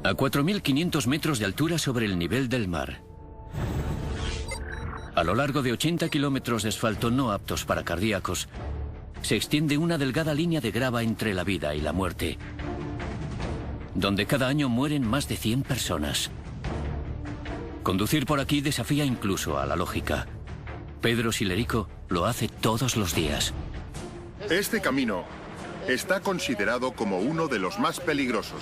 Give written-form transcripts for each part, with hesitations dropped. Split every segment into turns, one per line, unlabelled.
A 4.500 metros de altura sobre el nivel del mar. A lo largo de 80 kilómetros de asfalto no aptos para cardíacos, se extiende una delgada línea de grava entre la vida y la muerte, donde cada año mueren más de 100 personas. Conducir por aquí desafía incluso a la lógica. Pedro Silerico lo hace todos los días.
Este camino está considerado como uno de los más peligrosos.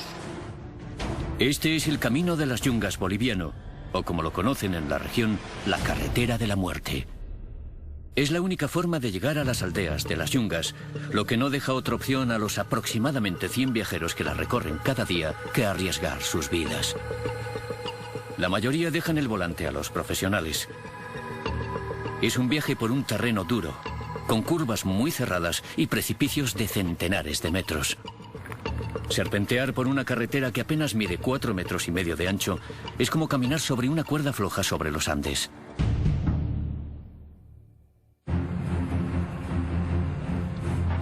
Este es el Camino de las Yungas boliviano, o como lo conocen en la región, la Carretera de la Muerte. Es la única forma de llegar a las aldeas de las Yungas, lo que no deja otra opción a los aproximadamente 100 viajeros que la recorren cada día que arriesgar sus vidas. La mayoría dejan el volante a los profesionales. Es un viaje por un terreno duro, con curvas muy cerradas y precipicios de centenares de metros. Serpentear por una carretera que apenas mide 4,5 metros de ancho es como caminar sobre una cuerda floja sobre los Andes.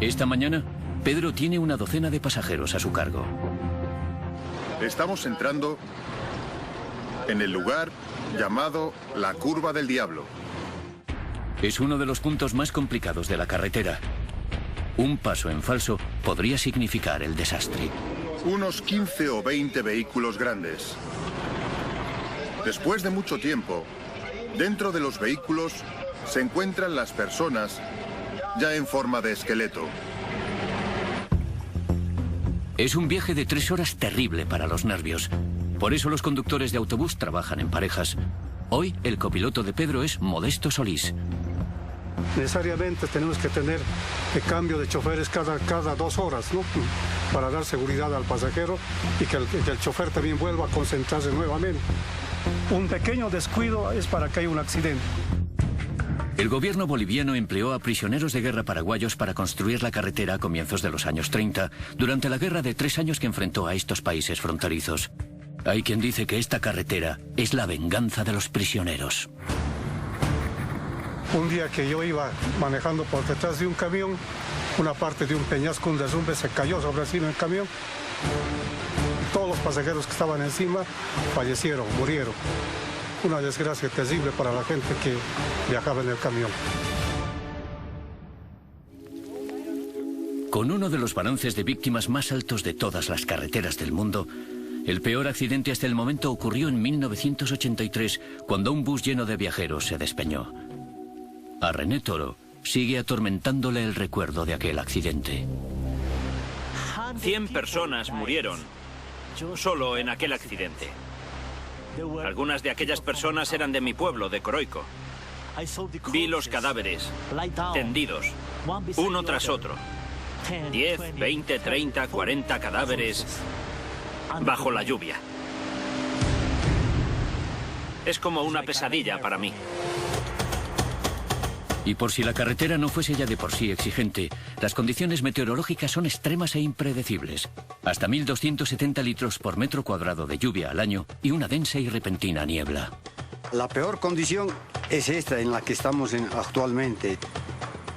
Esta mañana, Pedro tiene una docena de pasajeros a su cargo.
Estamos entrando en el lugar llamado la Curva del Diablo.
Es uno de los puntos más complicados de la carretera. Un paso en falso podría significar el desastre.
Unos 15 o 20 vehículos grandes. Después de mucho tiempo, dentro de los vehículos se encuentran las personas ya en forma de esqueleto.
Es un viaje de 3 horas terrible para los nervios. Por eso los conductores de autobús trabajan en parejas. Hoy el copiloto de Pedro es Modesto Solís.
Necesariamente tenemos que tener el cambio de choferes cada 2 horas, ¿no? Para dar seguridad al pasajero y que el chofer también vuelva a concentrarse nuevamente. Un pequeño descuido es para que haya un accidente.
El gobierno boliviano empleó a prisioneros de guerra paraguayos para construir la carretera a comienzos de los años 30, durante la guerra de 3 años que enfrentó a estos países fronterizos. Hay quien dice que esta carretera es la venganza de los prisioneros.
Un día que yo iba manejando por detrás de un camión, una parte de un peñasco, un derrumbe, se cayó sobre encima del camión. Todos los pasajeros que estaban encima fallecieron, murieron. Una desgracia terrible para la gente que viajaba en el camión.
Con uno de los balances de víctimas más altos de todas las carreteras del mundo, el peor accidente hasta el momento ocurrió en 1983, cuando un bus lleno de viajeros se despeñó. A René Toro sigue atormentándole el recuerdo de aquel accidente.
100 personas murieron solo en aquel accidente. Algunas de aquellas personas eran de mi pueblo, de Coroico. Vi los cadáveres tendidos, uno tras otro. 10, 20, 30, 40 cadáveres bajo la lluvia. Es como una pesadilla para mí.
Y por si la carretera no fuese ya de por sí exigente, las condiciones meteorológicas son extremas e impredecibles. Hasta 1.270 litros por metro cuadrado de lluvia al año y una densa y repentina niebla.
La peor condición es esta en la que estamos actualmente.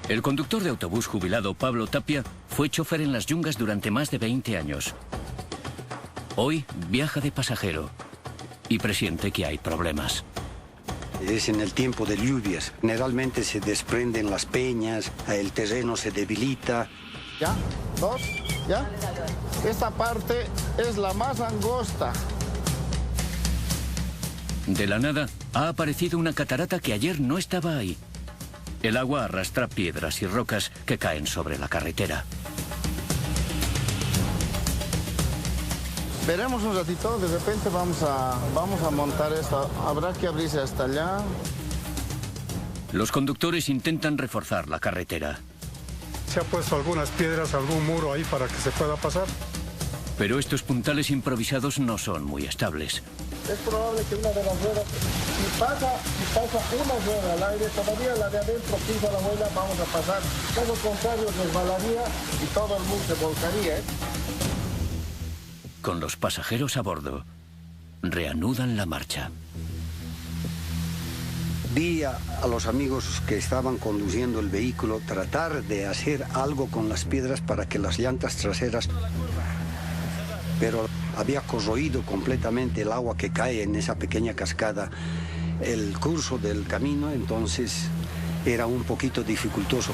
El conductor de autobús jubilado Pablo Tapia fue chofer en las Yungas durante más de 20 años. Hoy viaja de pasajero y presiente que hay problemas.
Es en el tiempo de lluvias. Generalmente se desprenden las peñas, el terreno se debilita.
¿Ya? 2, ¿ya? Esta parte es la más angosta.
De la nada ha aparecido una catarata que ayer no estaba ahí. El agua arrastra piedras y rocas que caen sobre la carretera.
Veremos un ratito, de repente vamos a montar esto. Habrá que abrirse hasta allá.
Los conductores intentan reforzar la carretera.
Se ha puesto algunas piedras, algún muro ahí para que se pueda pasar.
Pero estos puntales improvisados no son muy estables.
Es probable que una de las ruedas, si pasa una rueda al aire, todavía la de adentro pisa la rueda, vamos a pasar. Caso contrario, resbalaría y todo el mundo se volcaría, ¿eh?
Con los pasajeros a bordo, reanudan la marcha.
Vi a los amigos que estaban conduciendo el vehículo tratar de hacer algo con las piedras para que las llantas traseras... Pero había corroído completamente el agua que cae en esa pequeña cascada el curso del camino, entonces era un poquito dificultoso.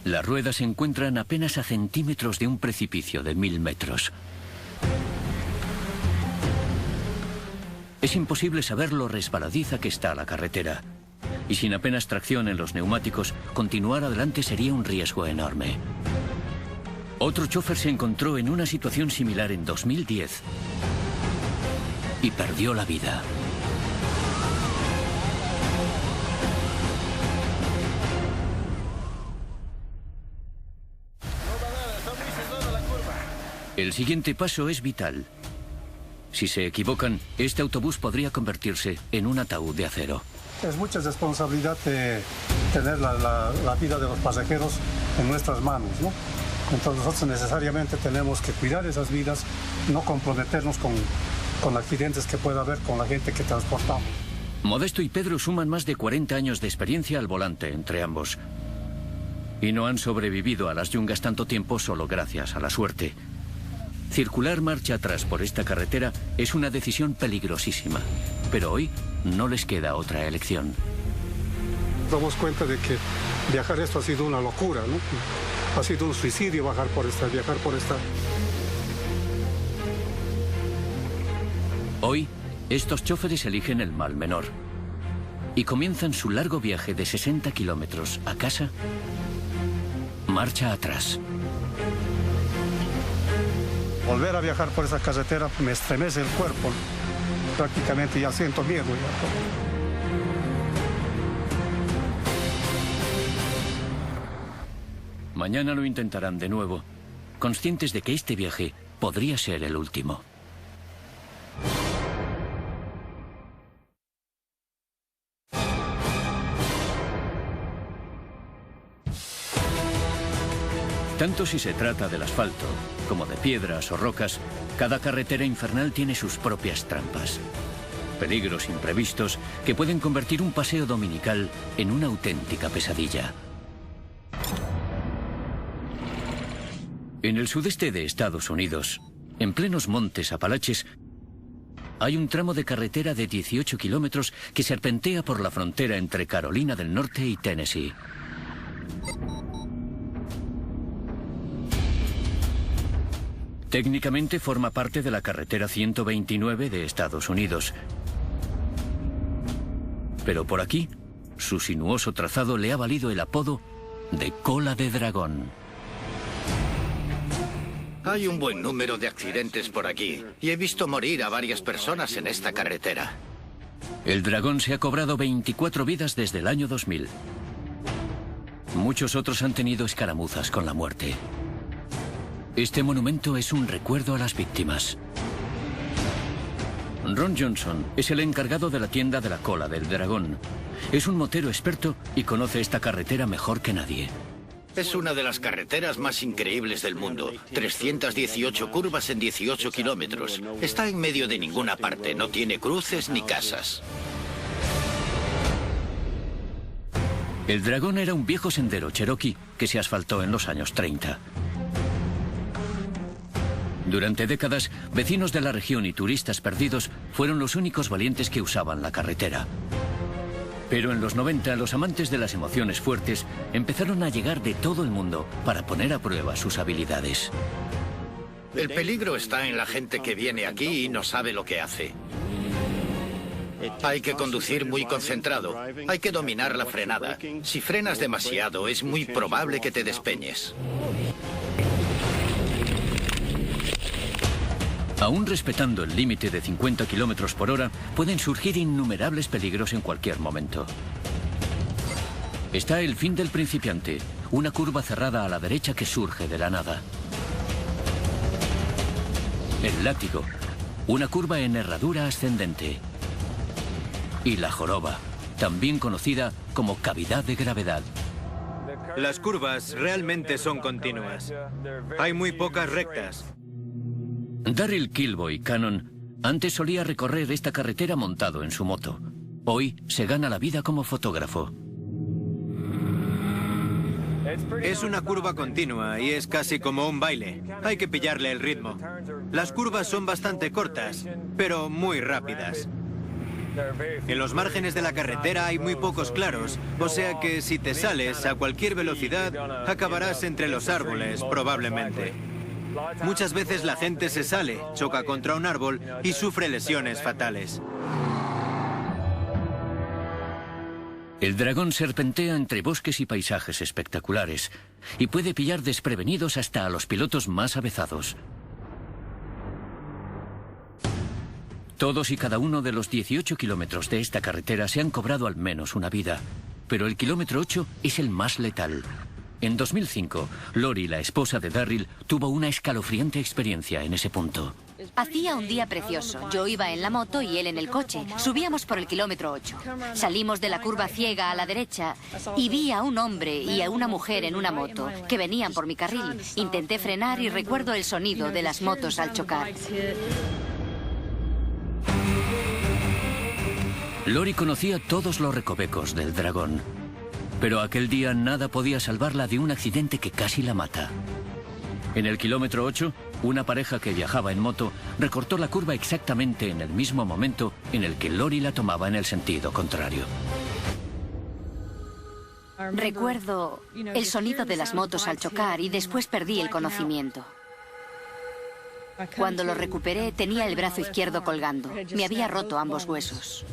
Las ruedas se encuentran apenas a centímetros de un precipicio de 1000 metros. Es imposible saber lo resbaladiza que está la carretera. Y sin apenas tracción en los neumáticos, continuar adelante sería un riesgo enorme. Otro chofer se encontró en una situación similar en 2010 y perdió la vida. El siguiente paso es vital. Si se equivocan, este autobús podría convertirse en un ataúd de acero.
Es mucha responsabilidad tener la vida de los pasajeros en nuestras manos, ¿no? Entonces nosotros necesariamente tenemos que cuidar esas vidas, no comprometernos con accidentes que pueda haber con la gente que transportamos.
Modesto y Pedro suman más de 40 años de experiencia al volante entre ambos. Y no han sobrevivido a las yungas tanto tiempo solo gracias a la suerte. Circular marcha atrás por esta carretera es una decisión peligrosísima, pero hoy no les queda otra elección.
Damos cuenta de que viajar esto ha sido una locura, ¿no? Ha sido un suicidio viajar por esta.
Hoy, estos choferes eligen el mal menor y comienzan su largo viaje de 60 kilómetros a casa, marcha atrás.
Volver a viajar por esa carretera me estremece el cuerpo. Prácticamente ya siento miedo.
Mañana lo intentarán de nuevo, conscientes de que este viaje podría ser el último. Tanto si se trata del asfalto, como de piedras o rocas, cada carretera infernal tiene sus propias trampas. Peligros imprevistos que pueden convertir un paseo dominical en una auténtica pesadilla. En el sudeste de Estados Unidos, en plenos montes Apalaches, hay un tramo de carretera de 18 kilómetros que serpentea por la frontera entre Carolina del Norte y Tennessee. Técnicamente forma parte de la carretera 129 de Estados Unidos. Pero por aquí, su sinuoso trazado le ha valido el apodo de Cola de Dragón.
Hay un buen número de accidentes por aquí y he visto morir a varias personas en esta carretera.
El Dragón se ha cobrado 24 vidas desde el año 2000. Muchos otros han tenido escaramuzas con la muerte. Este monumento es un recuerdo a las víctimas. Ron Johnson es el encargado de la tienda de la Cola del Dragón. Es un motero experto y conoce esta carretera mejor que nadie.
Es una de las carreteras más increíbles del mundo. 318 curvas en 18 kilómetros. Está en medio de ninguna parte, no tiene cruces ni casas.
El Dragón era un viejo sendero cherokee que se asfaltó en los años 30. Durante décadas, vecinos de la región y turistas perdidos fueron los únicos valientes que usaban la carretera. Pero en los 90, los amantes de las emociones fuertes empezaron a llegar de todo el mundo para poner a prueba sus habilidades.
El peligro está en la gente que viene aquí y no sabe lo que hace. Hay que conducir muy concentrado. Hay que dominar la frenada. Si frenas demasiado, es muy probable que te despeñes.
Aún respetando el límite de 50 kilómetros por hora, pueden surgir innumerables peligros en cualquier momento. Está el fin del principiante, una curva cerrada a la derecha que surge de la nada. El látigo, una curva en herradura ascendente. Y la joroba, también conocida como cavidad de gravedad.
Las curvas realmente son continuas. Hay muy pocas rectas.
Darryl Kilboy Cannon antes solía recorrer esta carretera montado en su moto. Hoy se gana la vida como fotógrafo.
Es una curva continua y es casi como un baile. Hay que pillarle el ritmo. Las curvas son bastante cortas, pero muy rápidas. En los márgenes de la carretera hay muy pocos claros, o sea que si te sales a cualquier velocidad, acabarás entre los árboles, probablemente. Muchas veces la gente se sale, choca contra un árbol y sufre lesiones fatales.
El dragón serpentea entre bosques y paisajes espectaculares y puede pillar desprevenidos hasta a los pilotos más avezados. Todos y cada uno de los 18 kilómetros de esta carretera se han cobrado al menos una vida, pero el kilómetro 8 es el más letal. En 2005, Lori, la esposa de Darryl, tuvo una escalofriante experiencia en ese punto.
Hacía un día precioso. Yo iba en la moto y él en el coche. Subíamos por el kilómetro 8. Salimos de la curva ciega a la derecha y vi a un hombre y a una mujer en una moto que venían por mi carril. Intenté frenar y recuerdo el sonido de las motos al chocar.
Lori conocía todos los recovecos del dragón, pero aquel día nada podía salvarla de un accidente que casi la mata. En el kilómetro 8, una pareja que viajaba en moto recortó la curva exactamente en el mismo momento en el que Lori la tomaba en el sentido contrario.
Recuerdo el sonido de las motos al chocar y después perdí el conocimiento. Cuando lo recuperé, tenía el brazo izquierdo colgando. Me había roto ambos huesos.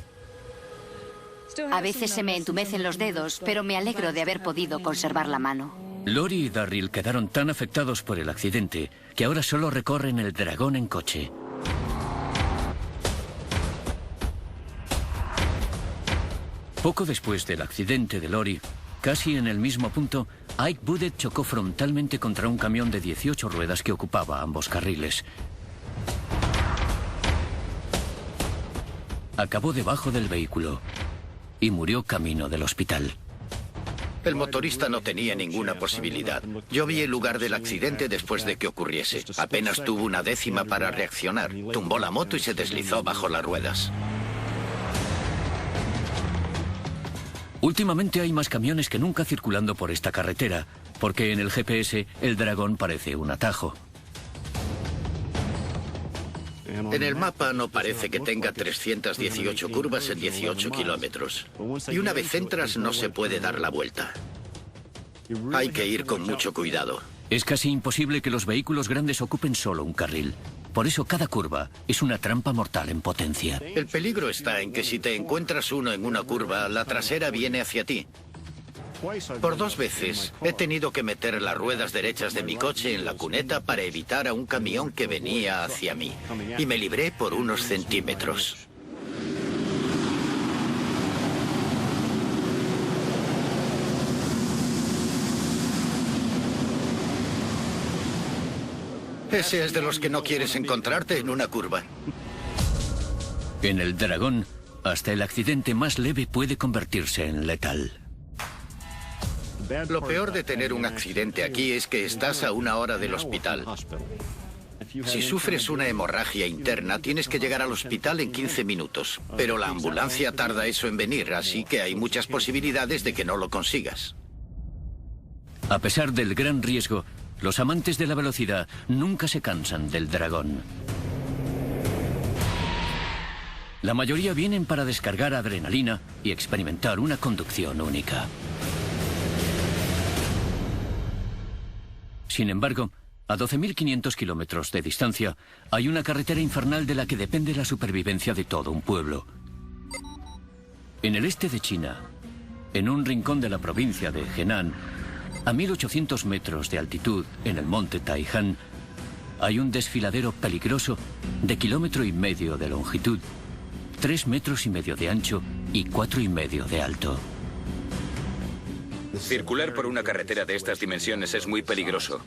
A veces se me entumecen los dedos, pero me alegro de haber podido conservar la mano.
Lori y Darryl quedaron tan afectados por el accidente que ahora solo recorren el dragón en coche. Poco después del accidente de Lori, casi en el mismo punto, Ike Budet chocó frontalmente contra un camión de 18 ruedas que ocupaba ambos carriles. Acabó debajo del vehículo y murió camino del hospital.
El motorista no tenía ninguna posibilidad. Yo vi el lugar del accidente después de que ocurriese. Apenas tuvo una décima para reaccionar. Tumbó la moto y se deslizó bajo las ruedas.
Últimamente hay más camiones que nunca circulando por esta carretera, porque en el GPS el dragón parece un atajo.
En el mapa no parece que tenga 318 curvas en 18 kilómetros. Y una vez entras no se puede dar la vuelta. Hay que ir con mucho cuidado.
Es casi imposible que los vehículos grandes ocupen solo un carril. Por eso cada curva es una trampa mortal en potencia.
El peligro está en que si te encuentras uno en una curva, la trasera viene hacia ti. Por 2 veces he tenido que meter las ruedas derechas de mi coche en la cuneta para evitar a un camión que venía hacia mí. Y me libré por unos centímetros. Ese es de los que no quieres encontrarte en una curva.
En el dragón, hasta el accidente más leve puede convertirse en letal.
Lo peor de tener un accidente aquí es que estás a 1 hora del hospital. Si sufres una hemorragia interna, tienes que llegar al hospital en 15 minutos. Pero la ambulancia tarda eso en venir, así que hay muchas posibilidades de que no lo consigas.
A pesar del gran riesgo, los amantes de la velocidad nunca se cansan del dragón. La mayoría vienen para descargar adrenalina y experimentar una conducción única. Sin embargo, a 12.500 kilómetros de distancia, hay una carretera infernal de la que depende la supervivencia de todo un pueblo. En el este de China, en un rincón de la provincia de Henan, a 1.800 metros de altitud, en el monte Taihan, hay un desfiladero peligroso de 1,5 km de longitud, 3,5 metros de ancho y 4,5 metros de alto.
Circular por una carretera de estas dimensiones es muy peligroso.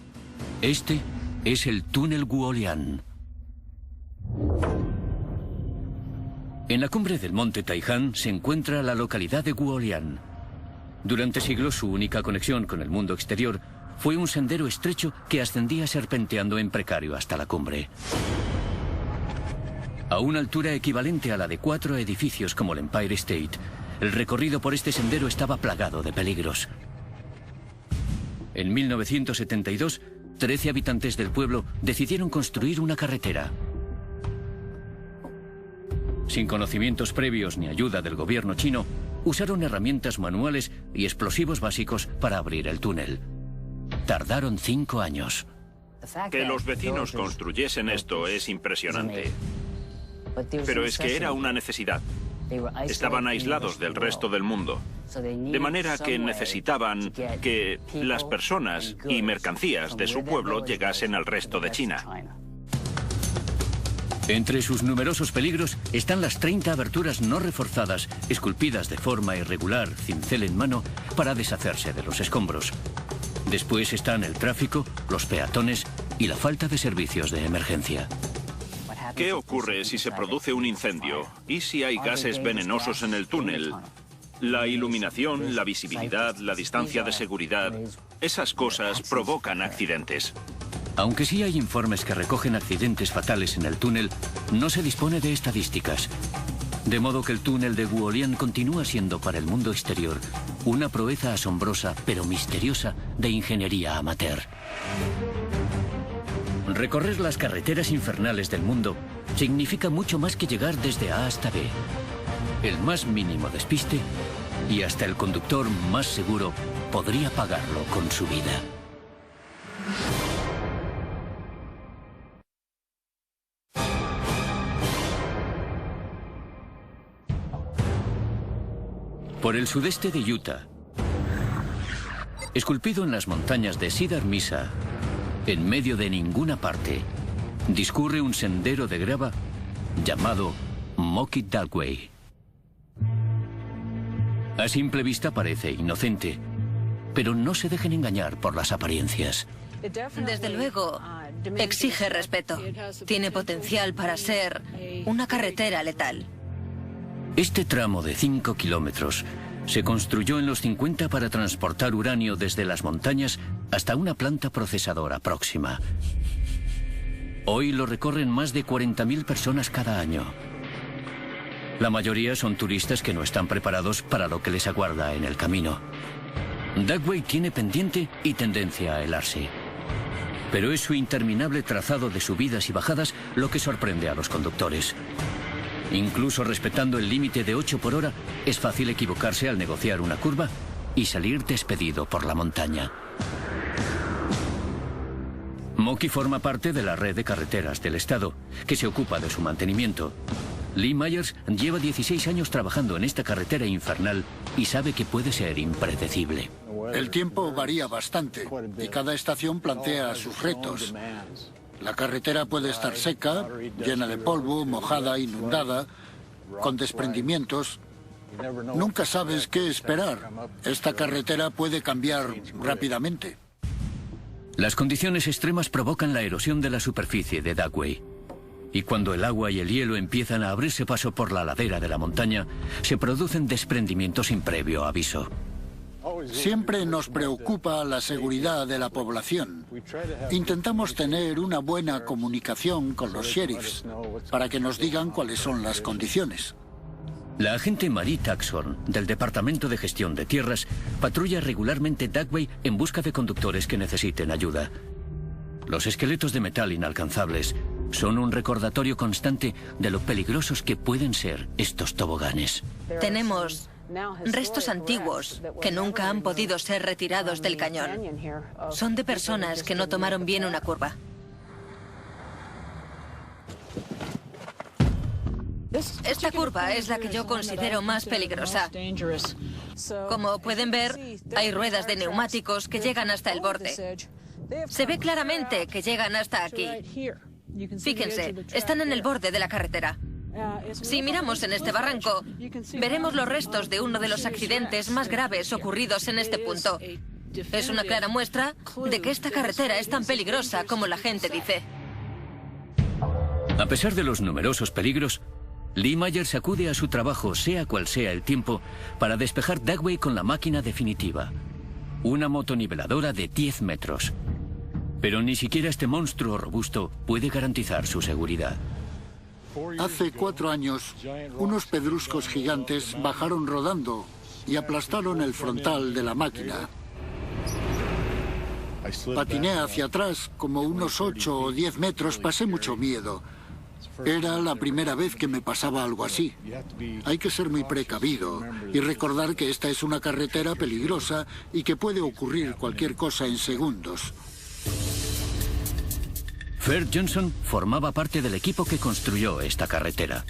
Este es el túnel Guolian. En la cumbre del monte Taihan se encuentra la localidad de Guolian. Durante siglos su única conexión con el mundo exterior fue un sendero estrecho que ascendía serpenteando en precario hasta la cumbre. A una altura equivalente a la de 4 edificios como el Empire State, el recorrido por este sendero estaba plagado de peligros. En 1972, 13 habitantes del pueblo decidieron construir una carretera. Sin conocimientos previos ni ayuda del gobierno chino, usaron herramientas manuales y explosivos básicos para abrir el túnel. Tardaron 5 años.
Que los vecinos construyesen esto es impresionante. Pero es que era una necesidad. Estaban aislados del resto del mundo. De manera que necesitaban que las personas y mercancías de su pueblo llegasen al resto de China.
Entre sus numerosos peligros están las 30 aberturas no reforzadas, esculpidas de forma irregular, cincel en mano, para deshacerse de los escombros. Después están el tráfico, los peatones y la falta de servicios de emergencia.
¿Qué ocurre si se produce un incendio? ¿Y si hay gases venenosos en el túnel? La iluminación, la visibilidad, la distancia de seguridad, esas cosas provocan accidentes.
Aunque sí hay informes que recogen accidentes fatales en el túnel, no se dispone de estadísticas. De modo que el túnel de Guolian continúa siendo para el mundo exterior una proeza asombrosa pero misteriosa de ingeniería amateur. Recorrer las carreteras infernales del mundo significa mucho más que llegar desde A hasta B. El más mínimo despiste y hasta el conductor más seguro podría pagarlo con su vida. Por el sudeste de Utah, esculpido en las montañas de Cedar Mesa, en medio de ninguna parte, discurre un sendero de grava llamado Moki Dugway. A simple vista parece inocente, pero no se dejen engañar por las apariencias.
Desde luego, exige respeto. Tiene potencial para ser una carretera letal.
Este tramo de 5 kilómetros se construyó en los 50 para transportar uranio desde las montañas hasta una planta procesadora próxima. Hoy lo recorren más de 40.000 personas cada año. La mayoría son turistas que no están preparados para lo que les aguarda en el camino. Dugway tiene pendiente y tendencia a helarse. Pero es su interminable trazado de subidas y bajadas lo que sorprende a los conductores. Incluso respetando el límite de 8 por hora, es fácil equivocarse al negociar una curva y salir despedido por la montaña. Moki forma parte de la red de carreteras del estado, que se ocupa de su mantenimiento. Lee Myers lleva 16 años trabajando en esta carretera infernal y sabe que puede ser impredecible.
El tiempo varía bastante y cada estación plantea sus retos. La carretera puede estar seca, llena de polvo, mojada, inundada, con desprendimientos. Nunca sabes qué esperar. Esta carretera puede cambiar rápidamente.
Las condiciones extremas provocan la erosión de la superficie de Dugway. Y cuando el agua y el hielo empiezan a abrirse paso por la ladera de la montaña, se producen desprendimientos sin previo aviso.
Siempre nos preocupa la seguridad de la población. Intentamos tener una buena comunicación con los sheriffs para que nos digan cuáles son las condiciones.
La agente Marie Taxhorn, del Departamento de Gestión de Tierras, patrulla regularmente Dugway en busca de conductores que necesiten ayuda. Los esqueletos de metal inalcanzables son un recordatorio constante de lo peligrosos que pueden ser estos toboganes.
Tenemos restos antiguos que nunca han podido ser retirados del cañón. Son de personas que no tomaron bien una curva. Esta curva es la que yo considero más peligrosa. Como pueden ver, hay ruedas de neumáticos que llegan hasta el borde. Se ve claramente que llegan hasta aquí. Fíjense, están en el borde de la carretera. Si miramos en este barranco, veremos los restos de uno de los accidentes más graves ocurridos en este punto. Es una clara muestra de que esta carretera es tan peligrosa como la gente dice.
A pesar de los numerosos peligros, Lee Myers acude a su trabajo, sea cual sea el tiempo, para despejar Dugway con la máquina definitiva. Una motoniveladora de 10 metros. Pero ni siquiera este monstruo robusto puede garantizar su seguridad.
Hace 4 años, unos pedruscos gigantes bajaron rodando y aplastaron el frontal de la máquina. Patiné hacia atrás, como unos 8 o 10 metros, pasé mucho miedo. Era la primera vez que me pasaba algo así. Hay que ser muy precavido y recordar que esta es una carretera peligrosa y que puede ocurrir cualquier cosa en segundos.
Ferd Johnson formaba parte del equipo que construyó esta carretera.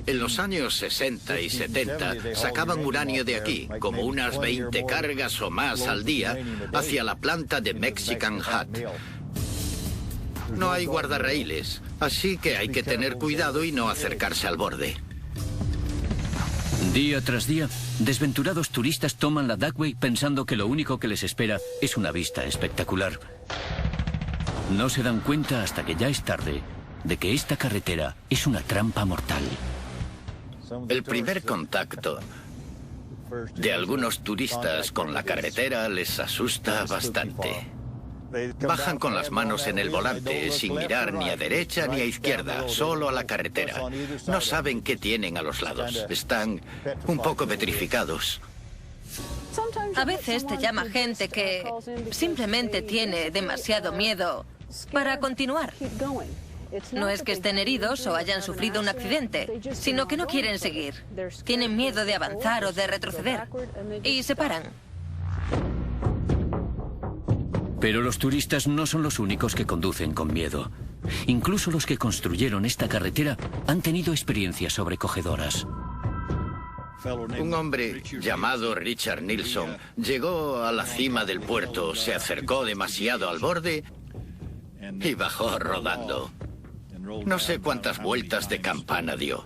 En los años 60 y 70 sacaban uranio de aquí, como unas 20 cargas o más al día, hacia la planta de Mexican Hat. No hay guardarraíles, así que hay que tener cuidado y no acercarse al borde.
Día tras día, desventurados turistas toman la Duckway pensando que lo único que les espera es una vista espectacular. No se dan cuenta hasta que ya es tarde de que esta carretera es una trampa mortal.
El primer contacto de algunos turistas con la carretera les asusta bastante. Bajan con las manos en el volante, sin mirar ni a derecha ni a izquierda, solo a la carretera. No saben qué tienen a los lados. Están un poco petrificados.
A veces te llama gente que simplemente tiene demasiado miedo para continuar. No es que estén heridos o hayan sufrido un accidente, sino que no quieren seguir. Tienen miedo de avanzar o de retroceder. Y se paran.
Pero los turistas no son los únicos que conducen con miedo. Incluso los que construyeron esta carretera han tenido experiencias sobrecogedoras.
Un hombre llamado Richard Nilsson llegó a la cima del puerto, se acercó demasiado al borde y bajó rodando. No sé cuántas vueltas de campana dio.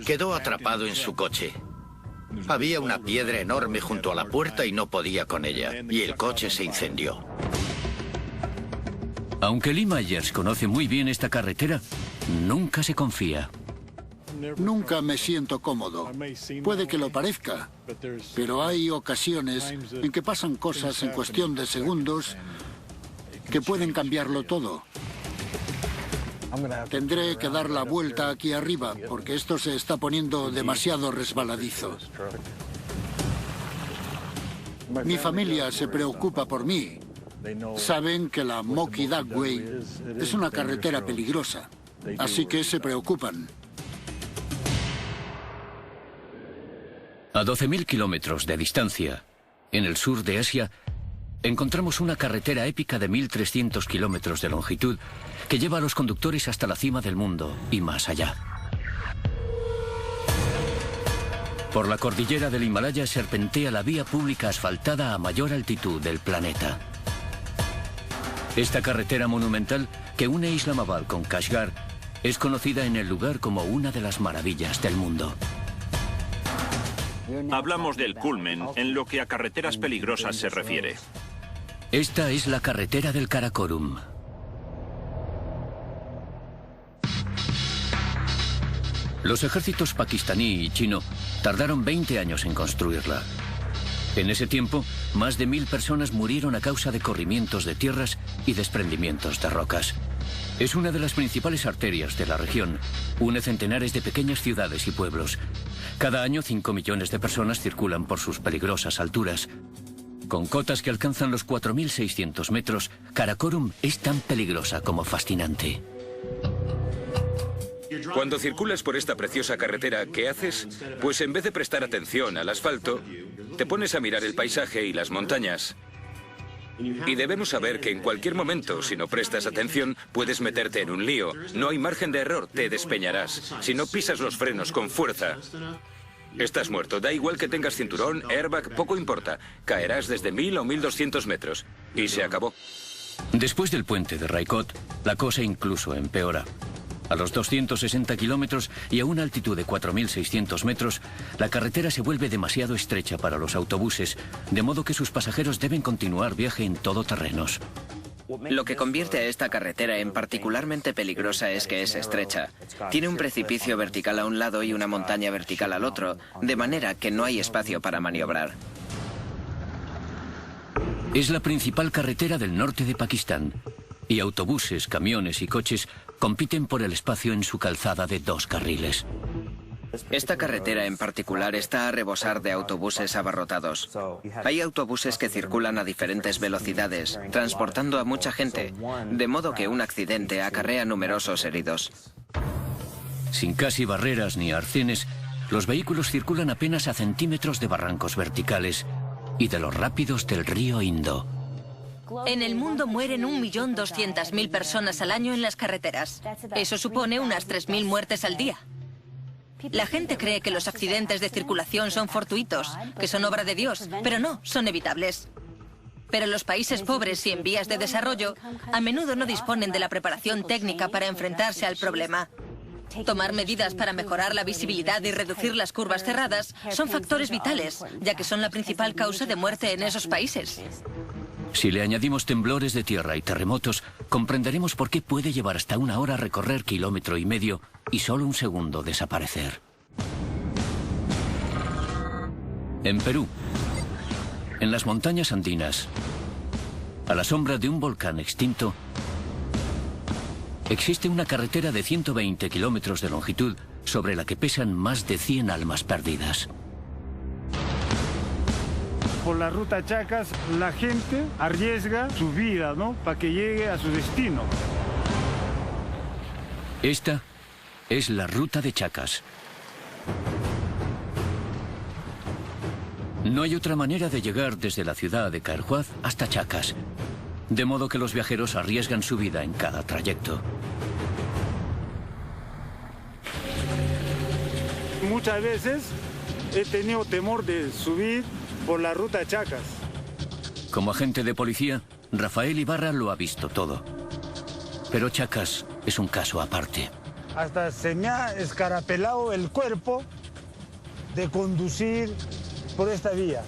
Quedó atrapado en su coche. Había una piedra enorme junto a la puerta y no podía con ella, y el coche se incendió.
Aunque Lee Myers conoce muy bien esta carretera, nunca se confía.
Nunca me siento cómodo. Puede que lo parezca, pero hay ocasiones en que pasan cosas en cuestión de segundos que pueden cambiarlo todo. Tendré que dar la vuelta aquí arriba, porque esto se está poniendo demasiado resbaladizo. Mi familia se preocupa por mí. Saben que la Moki Duckway es una carretera peligrosa, así que se preocupan.
A 12.000 kilómetros de distancia, en el sur de Asia, encontramos una carretera épica de 1.300 kilómetros de longitud que lleva a los conductores hasta la cima del mundo y más allá. Por la cordillera del Himalaya serpentea la vía pública asfaltada a mayor altitud del planeta. Esta carretera monumental que une Islamabad con Kashgar es conocida en el lugar como una de las maravillas del mundo.
Hablamos del culmen en lo que a carreteras peligrosas se refiere.
Esta es la carretera del Karakorum. Los ejércitos pakistaní y chino tardaron 20 años en construirla. En ese tiempo, más de 1.000 personas murieron a causa de corrimientos de tierras y desprendimientos de rocas. Es una de las principales arterias de la región. Une centenares de pequeñas ciudades y pueblos. Cada año 5 millones de personas circulan por sus peligrosas alturas. Con cotas que alcanzan los 4.600 metros, Karakorum es tan peligrosa como fascinante.
Cuando circulas por esta preciosa carretera, ¿qué haces? Pues en vez de prestar atención al asfalto, te pones a mirar el paisaje y las montañas. Y debemos saber que en cualquier momento, si no prestas atención, puedes meterte en un lío. No hay margen de error, te despeñarás. Si no pisas los frenos con fuerza, estás muerto. Da igual que tengas cinturón, airbag, poco importa. Caerás desde 1.000 o 1.200 metros. Y se acabó.
Después del puente de Raikot, la cosa incluso empeora. A los 260 kilómetros y a una altitud de 4.600 metros, la carretera se vuelve demasiado estrecha para los autobuses, de modo que sus pasajeros deben continuar viaje en todoterrenos.
Lo que convierte a esta carretera en particularmente peligrosa es que es estrecha. Tiene un precipicio vertical a un lado y una montaña vertical al otro, de manera que no hay espacio para maniobrar.
Es la principal carretera del norte de Pakistán, y autobuses, camiones y coches compiten por el espacio en su calzada de 2 carriles.
Esta carretera en particular está a rebosar de autobuses abarrotados. Hay autobuses que circulan a diferentes velocidades, transportando a mucha gente, de modo que un accidente acarrea numerosos heridos.
Sin casi barreras ni arcenes, los vehículos circulan apenas a centímetros de barrancos verticales y de los rápidos del río Indo.
En el mundo mueren 1.200.000 personas al año en las carreteras. Eso supone unas 3.000 muertes al día. La gente cree que los accidentes de circulación son fortuitos, que son obra de Dios, pero no, son evitables. Pero los países pobres y en vías de desarrollo a menudo no disponen de la preparación técnica para enfrentarse al problema. Tomar medidas para mejorar la visibilidad y reducir las curvas cerradas son factores vitales, ya que son la principal causa de muerte en esos países.
Si le añadimos temblores de tierra y terremotos, comprenderemos por qué puede llevar hasta 1 hora recorrer 1,5 kilómetros y solo 1 segundo desaparecer. En Perú, en las montañas andinas, a la sombra de un volcán extinto, existe una carretera de 120 kilómetros de longitud sobre la que pesan más de 100 almas perdidas.
Por la ruta Chacas, la gente arriesga su vida, ¿no?, para que llegue a su destino.
Esta es la ruta de Chacas. No hay otra manera de llegar desde la ciudad de Carhuaz hasta Chacas, de modo que los viajeros arriesgan su vida en cada trayecto.
Muchas veces he tenido temor de subir por la ruta Chacas.
Como agente de policía, Rafael Ibarra lo ha visto todo. Pero Chacas es un caso aparte.
Hasta se me ha escarapelado el cuerpo de conducir por esta vía.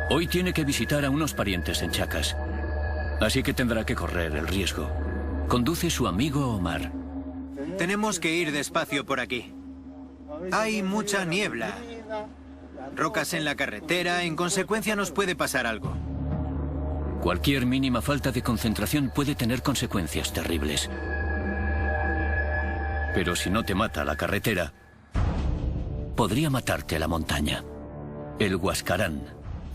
Hoy tiene que visitar a unos parientes en Chacas, así que tendrá que correr el riesgo. Conduce su amigo Omar.
Tenemos que ir despacio por aquí. Hay mucha niebla, rocas en la carretera, en consecuencia nos puede pasar algo.
Cualquier mínima falta de concentración puede tener consecuencias terribles. Pero si no te mata la carretera, podría matarte la montaña. El Huascarán,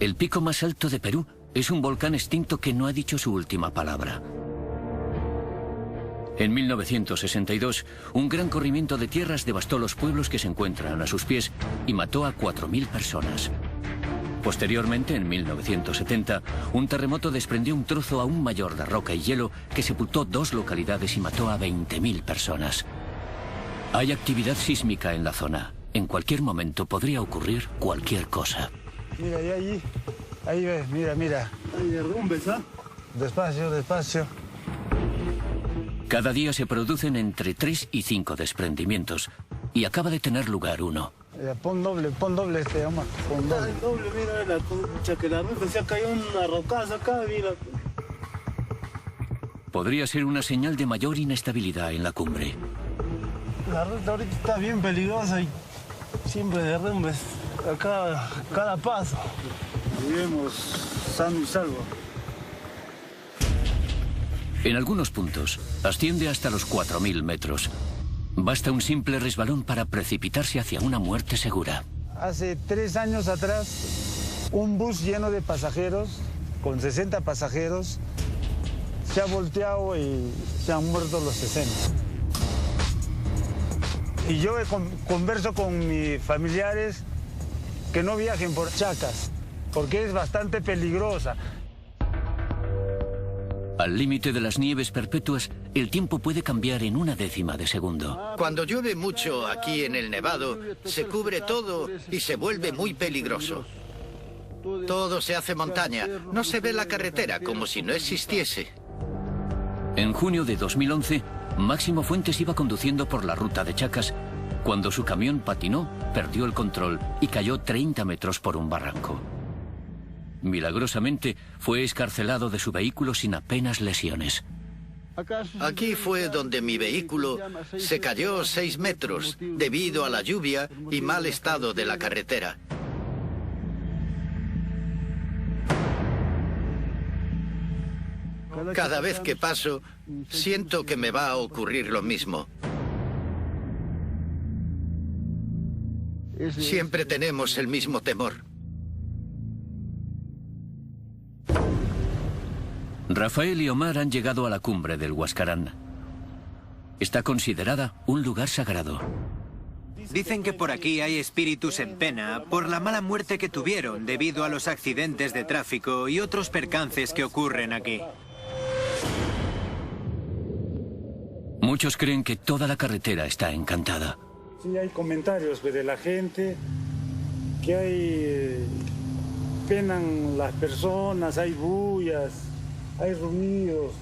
el pico más alto de Perú, es un volcán extinto que no ha dicho su última palabra. En 1962, un gran corrimiento de tierras devastó los pueblos que se encuentran a sus pies y mató a 4.000 personas. Posteriormente, en 1970, un terremoto desprendió un trozo aún mayor de roca y hielo que sepultó 2 localidades y mató a 20.000 personas. Hay actividad sísmica en la zona. En cualquier momento podría ocurrir cualquier cosa.
Mira, y ahí ves, mira. Hay derrumbes, ¿ah? Despacio, despacio.
Cada día se producen entre 3 y 5 desprendimientos y acaba de tener lugar uno.
Pon doble este, Omar. Pon doble, mira, la concha que la ruta se ha caído una rocaza acá, mira.
Podría ser una señal de mayor inestabilidad en la cumbre.
La ruta ahorita está bien peligrosa y siempre derrumbes acá cada paso. Vivimos sano y salvo.
En algunos puntos asciende hasta los 4.000 metros. Basta un simple resbalón para precipitarse hacia una muerte segura.
Hace 3 años atrás, un bus lleno de pasajeros, con 60 pasajeros, se ha volteado y se han muerto los 60. Y yo converso con mis familiares que no viajen por Chacas, porque es bastante peligrosa.
Al límite de las nieves perpetuas, el tiempo puede cambiar en 1/10 de segundo.
Cuando llueve mucho aquí en el Nevado, se cubre todo y se vuelve muy peligroso. Todo se hace montaña, no se ve la carretera como si no existiese.
En junio de 2011, Máximo Fuentes iba conduciendo por la ruta de Chacas cuando su camión patinó, perdió el control y cayó 30 metros por un barranco. Milagrosamente, fue excarcelado de su vehículo sin apenas lesiones.
Aquí fue donde mi vehículo se cayó 6 metros debido a la lluvia y mal estado de la carretera. Cada vez que paso, siento que me va a ocurrir lo mismo. Siempre tenemos el mismo temor.
Rafael y Omar han llegado a la cumbre del Huascarán. Está considerada un lugar sagrado.
Dicen que por aquí hay espíritus en pena por la mala muerte que tuvieron debido a los accidentes de tráfico y otros percances que ocurren aquí.
Muchos creen que toda la carretera está encantada.
Sí, hay comentarios de la gente que hay penan las personas, hay bullas, hay ruidos,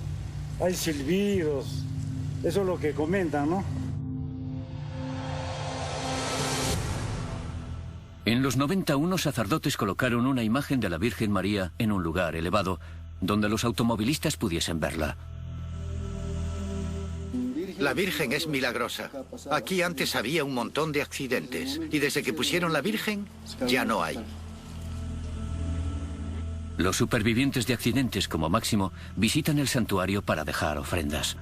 hay silbidos. Eso es lo que comentan, ¿no?
En los 90, unos sacerdotes colocaron una imagen de la Virgen María en un lugar elevado, donde los automovilistas pudiesen verla.
La Virgen es milagrosa. Aquí antes había un montón de accidentes, y desde que pusieron la Virgen, ya no hay.
Los supervivientes de accidentes, como máximo, visitan el santuario para dejar ofrendas.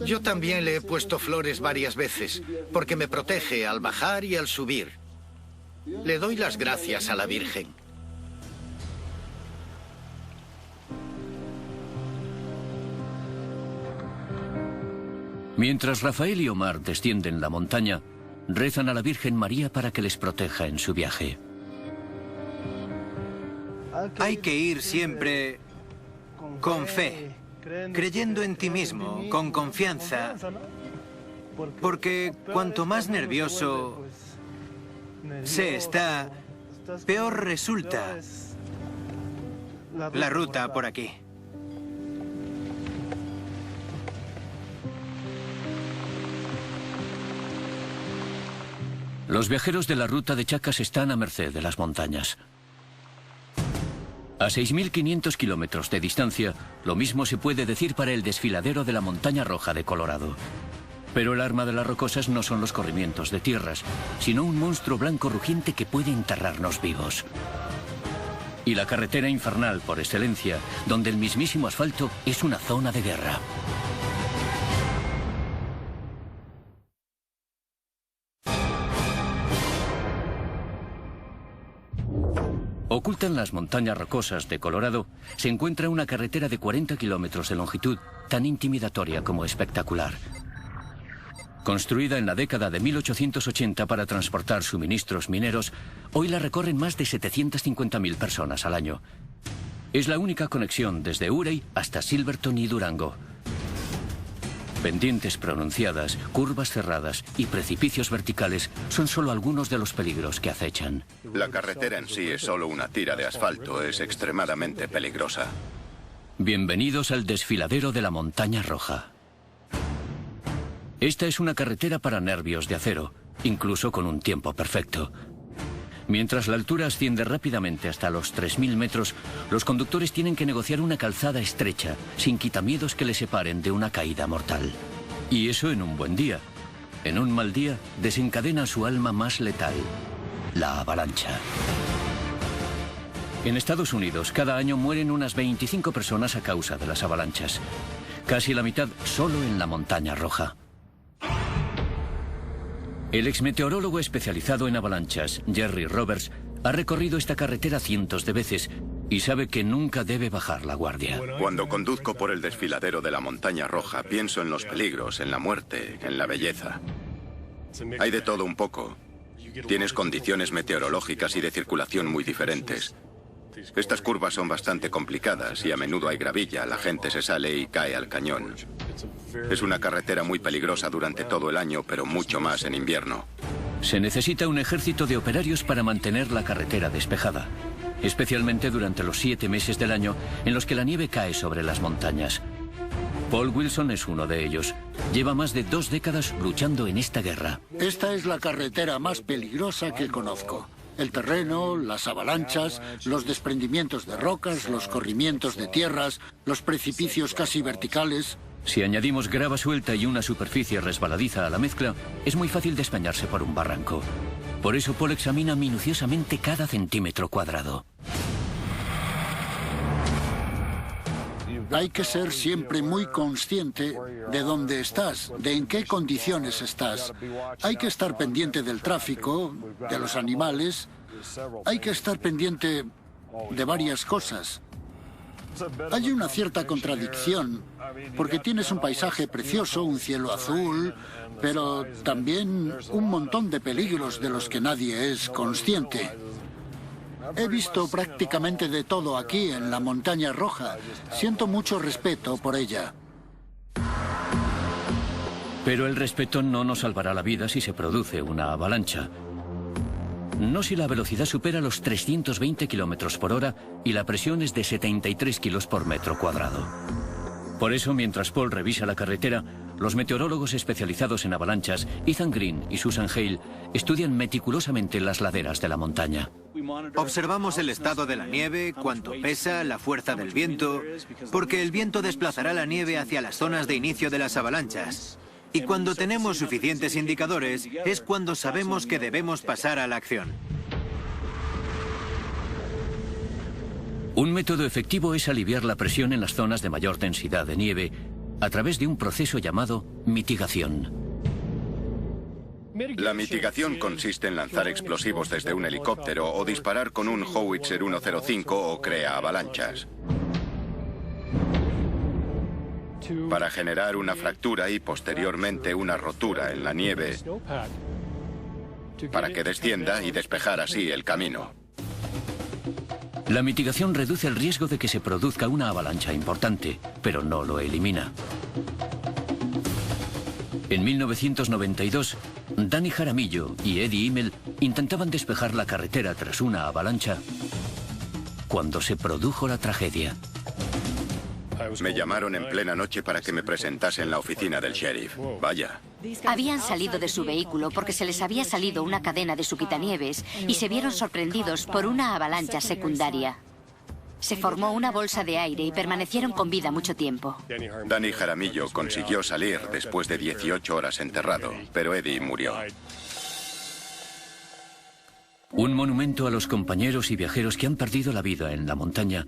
Yo también le he puesto flores varias veces, porque me protege al bajar y al subir. Le doy las gracias a la Virgen.
Mientras Rafael y Omar descienden la montaña, rezan a la Virgen María para que les proteja en su viaje.
Hay que ir siempre con fe, creyendo en ti mismo, con confianza, porque cuanto más nervioso se está, peor resulta la ruta por aquí.
Los viajeros de la ruta de Chacas están a merced de las montañas. A 6.500 kilómetros de distancia, lo mismo se puede decir para el desfiladero de la Montaña Roja de Colorado. Pero el arma de las rocosas no son los corrimientos de tierras, sino un monstruo blanco rugiente que puede enterrarnos vivos. Y la carretera infernal por excelencia, donde el mismísimo asfalto es una zona de guerra. Oculta en las montañas rocosas de Colorado se encuentra una carretera de 40 kilómetros de longitud, tan intimidatoria como espectacular. Construida en la década de 1880 para transportar suministros mineros, hoy la recorren más de 750.000 personas al año. Es la única conexión desde Urey hasta Silverton y Durango. Pendientes pronunciadas, curvas cerradas y precipicios verticales son solo algunos de los peligros que acechan.
La carretera en sí es solo una tira de asfalto, es extremadamente peligrosa.
Bienvenidos al desfiladero de la Montaña Roja. Esta es una carretera para nervios de acero, incluso con un tiempo perfecto. Mientras la altura asciende rápidamente hasta los 3.000 metros, los conductores tienen que negociar una calzada estrecha, sin quitamiedos que les separen de una caída mortal. Y eso en un buen día. En un mal día, desencadena su alma más letal, la avalancha. En Estados Unidos, cada año mueren unas 25 personas a causa de las avalanchas. Casi la mitad solo en la Montaña Roja. El exmeteorólogo especializado en avalanchas, Jerry Roberts, ha recorrido esta carretera cientos de veces y sabe que nunca debe bajar la guardia.
Cuando conduzco por el desfiladero de la Montaña Roja, pienso en los peligros, en la muerte, en la belleza. Hay de todo un poco. Tienes condiciones meteorológicas y de circulación muy diferentes. Estas curvas son bastante complicadas y a menudo hay gravilla, la gente se sale y cae al cañón. Es una carretera muy peligrosa durante todo el año, pero mucho más en invierno.
Se necesita un ejército de operarios para mantener la carretera despejada, especialmente durante los 7 meses del año en los que la nieve cae sobre las montañas. Paul Wilson es uno de ellos. Lleva más de 2 décadas luchando en esta guerra.
Esta es la carretera más peligrosa que conozco. El terreno, las avalanchas, los desprendimientos de rocas, los corrimientos de tierras, los precipicios casi verticales.
Si añadimos grava suelta y una superficie resbaladiza a la mezcla, es muy fácil despeñarse por un barranco. Por eso Paul examina minuciosamente cada centímetro cuadrado.
Hay que ser siempre muy consciente de dónde estás, de en qué condiciones estás. Hay que estar pendiente del tráfico, de los animales. Hay que estar pendiente de varias cosas. Hay una cierta contradicción, porque tienes un paisaje precioso, un cielo azul, pero también un montón de peligros de los que nadie es consciente. He visto prácticamente de todo aquí, en la Montaña Roja. Siento mucho respeto por ella.
Pero el respeto no nos salvará la vida si se produce una avalancha. No si la velocidad supera los 320 kilómetros por hora y la presión es de 73 kilos por metro cuadrado. Por eso, mientras Paul revisa la carretera, los meteorólogos especializados en avalanchas, Ethan Green y Susan Hale, estudian meticulosamente las laderas de la montaña.
Observamos el estado de la nieve, cuánto pesa, la fuerza del viento, porque el viento desplazará la nieve hacia las zonas de inicio de las avalanchas. Y cuando tenemos suficientes indicadores, es cuando sabemos que debemos pasar a la acción.
Un método efectivo es aliviar la presión en las zonas de mayor densidad de nieve a través de un proceso llamado mitigación.
La mitigación consiste en lanzar explosivos desde un helicóptero o disparar con un Howitzer 105 o crea avalanchas. Para generar una fractura y posteriormente una rotura en la nieve para que descienda y despejar así el camino.
La mitigación reduce el riesgo de que se produzca una avalancha importante, pero no lo elimina. En 1992, Danny Jaramillo y Eddie Himmel intentaban despejar la carretera tras una avalancha cuando se produjo la tragedia.
Me llamaron en plena noche para que me presentase en la oficina del sheriff. Vaya.
Habían salido de su vehículo porque se les había salido una cadena de su quitanieves y se vieron sorprendidos por una avalancha secundaria. Se formó una bolsa de aire y permanecieron con vida mucho tiempo.
Danny Jaramillo consiguió salir después de 18 horas enterrado, pero Eddie murió.
Un monumento a los compañeros y viajeros que han perdido la vida en la montaña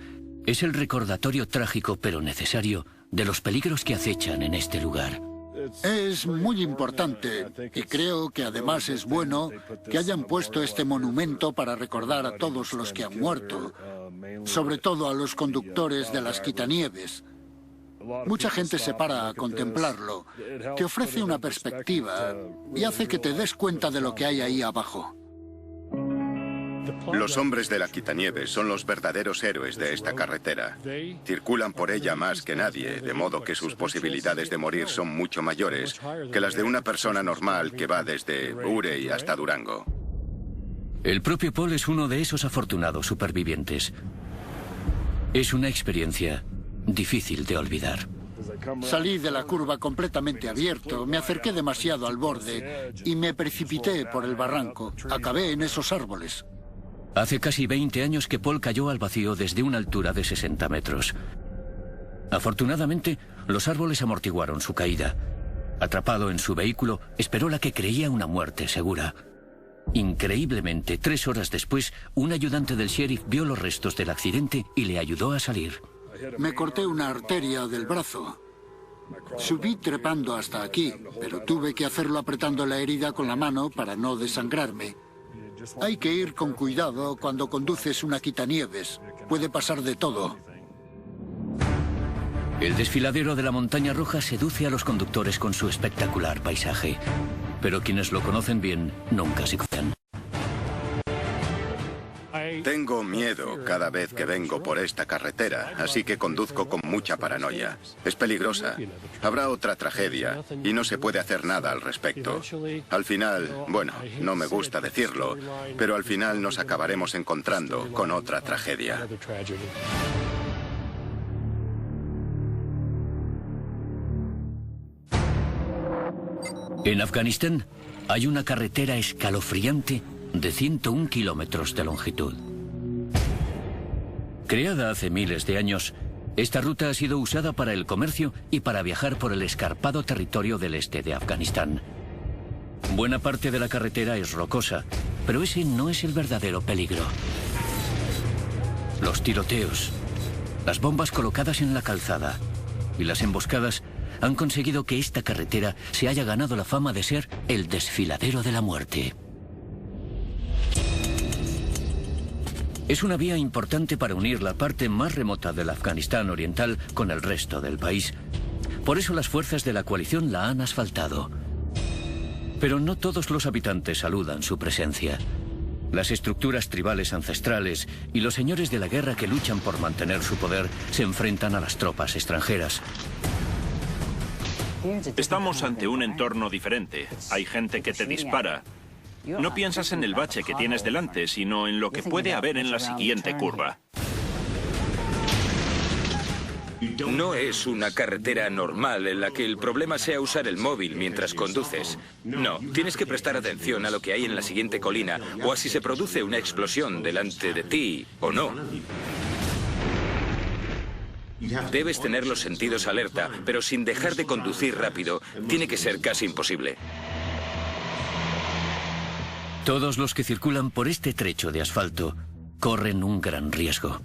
es el recordatorio trágico pero necesario de los peligros que acechan en este lugar.
Es muy importante y creo que además es bueno que hayan puesto este monumento para recordar a todos los que han muerto, sobre todo a los conductores de las quitanieves. Mucha gente se para a contemplarlo, te ofrece una perspectiva y hace que te des cuenta de lo que hay ahí abajo.
Los hombres de la quitanieves son los verdaderos héroes de esta carretera. Circulan por ella más que nadie, de modo que sus posibilidades de morir son mucho mayores que las de una persona normal que va desde Urey hasta Durango.
El propio Paul es uno de esos afortunados supervivientes. Es una experiencia difícil de olvidar.
Salí de la curva completamente abierto, me acerqué demasiado al borde y me precipité por el barranco. Acabé en esos árboles.
Hace casi 20 años que Paul cayó al vacío desde una altura de 60 metros. Afortunadamente, los árboles amortiguaron su caída. Atrapado en su vehículo, esperó la que creía una muerte segura. Increíblemente, 3 horas después, un ayudante del sheriff vio los restos del accidente y le ayudó a salir.
Me corté una arteria del brazo. Subí trepando hasta aquí, pero tuve que hacerlo apretando la herida con la mano para no desangrarme. Hay que ir con cuidado cuando conduces una quitanieves. Puede pasar de todo.
El desfiladero de la Montaña Roja seduce a los conductores con su espectacular paisaje. Pero quienes lo conocen bien nunca se cuidan.
Tengo miedo cada vez que vengo por esta carretera, así que conduzco con mucha paranoia. Es peligrosa. Habrá otra tragedia y no se puede hacer nada al respecto. Al final, bueno, no me gusta decirlo, pero al final nos acabaremos encontrando con otra tragedia.
En Afganistán hay una carretera escalofriante de 101 kilómetros de longitud. Creada hace miles de años, esta ruta ha sido usada para el comercio y para viajar por el escarpado territorio del este de Afganistán. Buena parte de la carretera es rocosa, pero ese no es el verdadero peligro. Los tiroteos, Las bombas colocadas en la calzada y las emboscadas han conseguido que esta carretera se haya ganado la fama de ser el desfiladero de la muerte. Es una vía importante para unir la parte más remota del Afganistán oriental con el resto del país. Por eso las fuerzas de la coalición la han asfaltado. Pero no todos los habitantes saludan su presencia. Las estructuras tribales ancestrales y los señores de la guerra que luchan por mantener su poder se enfrentan a las tropas extranjeras.
Estamos ante un entorno diferente. Hay gente que te dispara. No piensas en el bache que tienes delante, sino en lo que puede haber en la siguiente curva.
No es una carretera normal en la que el problema sea usar el móvil mientras conduces. No, tienes que prestar atención a lo que hay en la siguiente colina o a si se produce una explosión delante de ti o no. Debes tener los sentidos alerta, pero sin dejar de conducir rápido. Tiene que ser casi imposible.
Todos los que circulan por este trecho de asfalto corren un gran riesgo.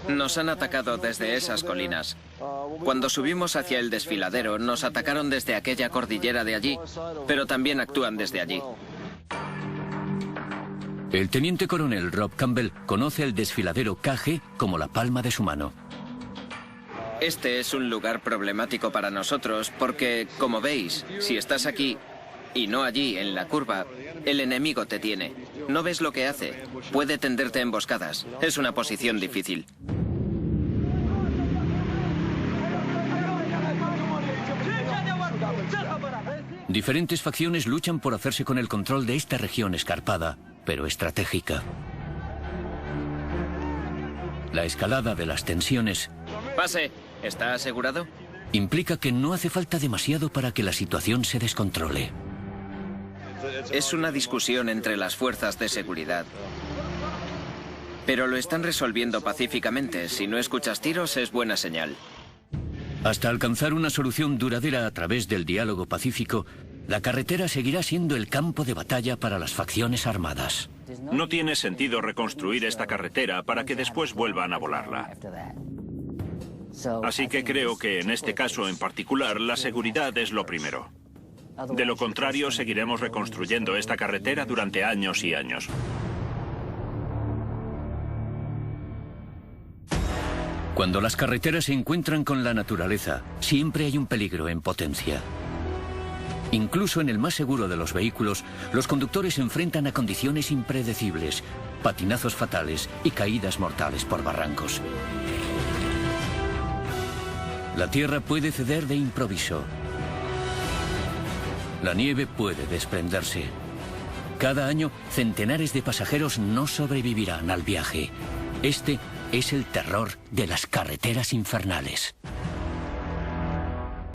Nos han atacado desde esas colinas. Cuando subimos hacia el desfiladero, nos atacaron desde aquella cordillera de allí, pero también actúan desde allí.
El teniente coronel Rob Campbell conoce el desfiladero KG como la palma de su mano.
Este es un lugar problemático para nosotros porque, como veis, si estás aquí y no allí, en la curva, el enemigo te tiene. No ves lo que hace. Puede tenderte emboscadas. Es una posición difícil.
Diferentes facciones luchan por hacerse con el control de esta región escarpada, pero estratégica. La escalada de las tensiones...
Pase. ¿Está asegurado?
Implica que no hace falta demasiado para que la situación se descontrole.
Es una discusión entre las fuerzas de seguridad. Pero lo están resolviendo pacíficamente. Si no escuchas tiros, es buena señal.
Hasta alcanzar una solución duradera a través del diálogo pacífico, la carretera seguirá siendo el campo de batalla para las facciones armadas.
No tiene sentido reconstruir esta carretera para que después vuelvan a volarla. Así que creo que en este caso en particular, la seguridad es lo primero. De lo contrario, seguiremos reconstruyendo esta carretera durante años y años.
Cuando las carreteras se encuentran con la naturaleza, siempre hay un peligro en potencia. Incluso en el más seguro de los vehículos, los conductores se enfrentan a condiciones impredecibles, patinazos fatales y caídas mortales por barrancos. La tierra puede ceder de improviso. La nieve puede desprenderse. Cada año, centenares de pasajeros no sobrevivirán al viaje. Este es el terror de las carreteras infernales.